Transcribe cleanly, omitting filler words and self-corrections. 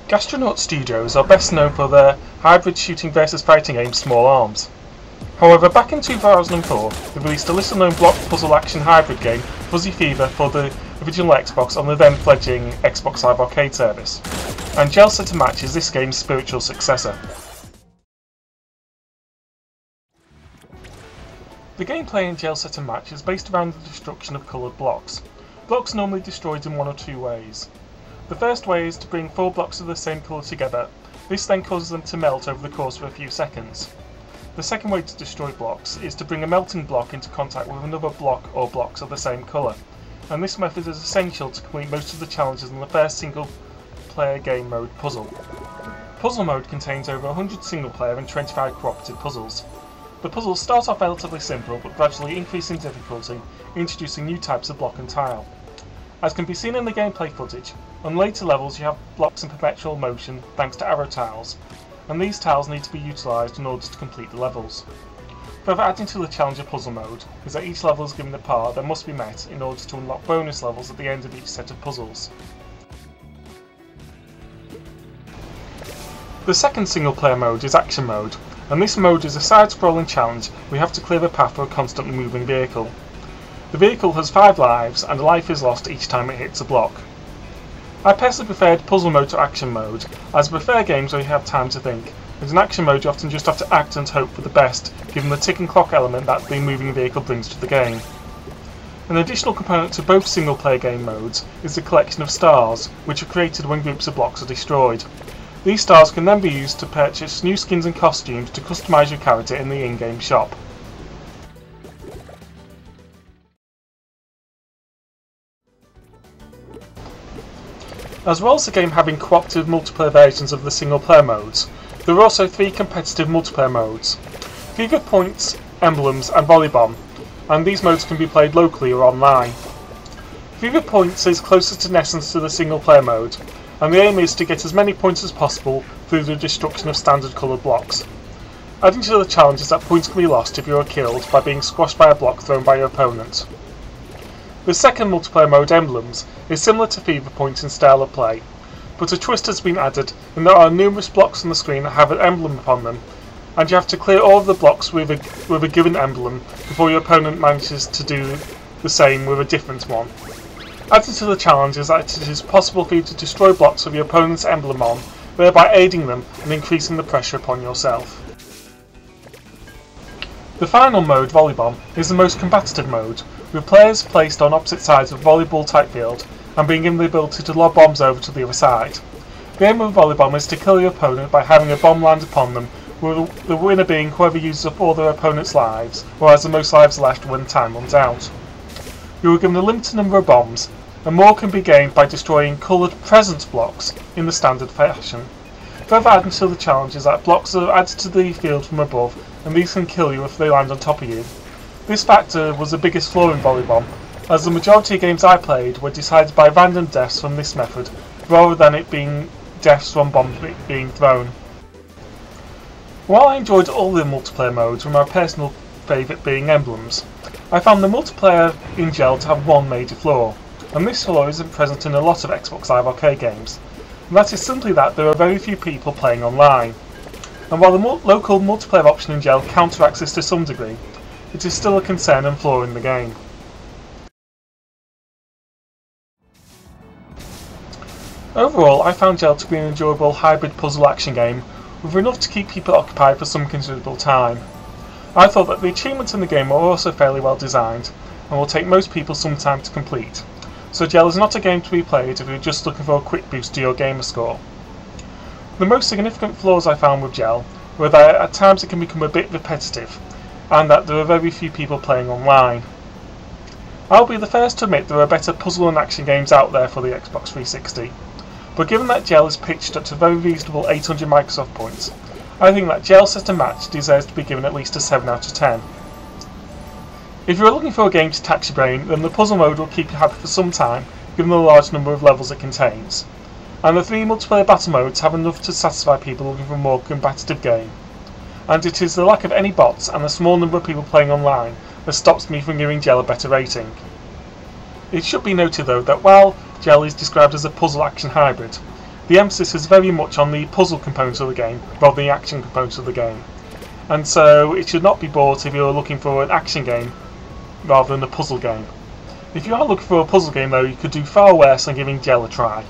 Gastronaut Studios are best known for their hybrid shooting versus fighting game Small Arms. However, back in 2004, they released a little-known block puzzle action hybrid game, Fuzzy Fever, for the original Xbox on the then-fledgling Xbox Live Arcade service, and Gel Set a Match is this game's spiritual successor. The gameplay in Gel Set a Match is based around the destruction of coloured blocks. Blocks normally destroyed in one or two ways. The first way is to bring 4 blocks of the same colour together. This then causes them to melt over the course of a few seconds. The second way to destroy blocks is to bring a melting block into contact with another block or blocks of the same colour, and this method is essential to complete most of the challenges in the first single-player game mode Puzzle. Puzzle mode contains over 100 single-player and 25 cooperative puzzles. The puzzles start off relatively simple but gradually increase in difficulty, introducing new types of block and tile. As can be seen in the gameplay footage, on later levels you have blocks in perpetual motion thanks to arrow tiles, and these tiles need to be utilised in order to complete the levels. Further adding to the Challenger puzzle mode is that each level is given a par that must be met in order to unlock bonus levels at the end of each set of puzzles. The second single player mode is Action Mode, and this mode is a side-scrolling challenge where you have to clear a path for a constantly moving vehicle. The vehicle has 5 lives and a life is lost each time it hits a block. I personally preferred Puzzle Mode to Action Mode, as I prefer games where you have time to think, and in Action Mode you often just have to act and hope for the best, given the ticking clock element that the moving vehicle brings to the game. An additional component to both single-player game modes is the collection of stars, which are created when groups of blocks are destroyed. These stars can then be used to purchase new skins and costumes to customise your character in the in-game shop. As well as the game having cooperative multiplayer versions of the single-player modes, there are also 3 competitive multiplayer modes: Fever Points, Emblems and Volleybomb, and these modes can be played locally or online. Fever Points is closest in essence to the single-player mode, and the aim is to get as many points as possible through the destruction of standard coloured blocks. Adding to the challenge is that points can be lost if you are killed by being squashed by a block thrown by your opponent. The second multiplayer mode, Emblems, is similar to Fever Point in style of play, but a twist has been added and there are numerous blocks on the screen that have an emblem upon them, and you have to clear all of the blocks with a given emblem before your opponent manages to do the same with a different one. Added to the challenge is that it is possible for you to destroy blocks with your opponent's emblem on, thereby aiding them and increasing the pressure upon yourself. The final mode, Volleybomb, is the most competitive mode, with players placed on opposite sides of a volleyball type field and being given the ability to lob bombs over to the other side. The aim of Volleybomb is to kill your opponent by having a bomb land upon them, with the winner being whoever uses up all their opponent's lives, or has the most lives left when time runs out. You are given a limited number of bombs, and more can be gained by destroying coloured presence blocks in the standard fashion. Further adding to the challenge is that blocks are added to the field from above, and these can kill you if they land on top of you. This factor was the biggest flaw in Volleybomb, as the majority of games I played were decided by random deaths from this method, rather than it being deaths from bombs being thrown. While I enjoyed all the multiplayer modes, with my personal favourite being Emblems, I found the multiplayer in Gel to have one major flaw, and this flaw isn't present in a lot of Xbox Live Arcade games, and that is simply that there are very few people playing online. And while the local multiplayer option in Gel counteracts this to some degree, it is still a concern and flaw in the game. Overall, I found Gel to be an enjoyable hybrid puzzle action game with enough to keep people occupied for some considerable time. I thought that the achievements in the game were also fairly well designed and will take most people some time to complete, so Gel is not a game to be played if you're just looking for a quick boost to your gamer score. The most significant flaws I found with Gel were that at times it can become a bit repetitive, and that there are very few people playing online. I'll be the first to admit there are better puzzle and action games out there for the Xbox 360, but given that Gel is pitched at a very reasonable 800 Microsoft points, I think that Gel Set a Match deserves to be given at least a 7 out of 10. If you're looking for a game to tax your brain, then the puzzle mode will keep you happy for some time, given the large number of levels it contains, and the 3 multiplayer battle modes have enough to satisfy people looking for a more competitive game. And it is the lack of any bots and the small number of people playing online that stops me from giving Gel a better rating. It should be noted though that while Gel is described as a puzzle action hybrid, the emphasis is very much on the puzzle component of the game rather than the action component of the game. And so it should not be bought if you're looking for an action game rather than a puzzle game. If you are looking for a puzzle game though, you could do far worse than giving Gel a try.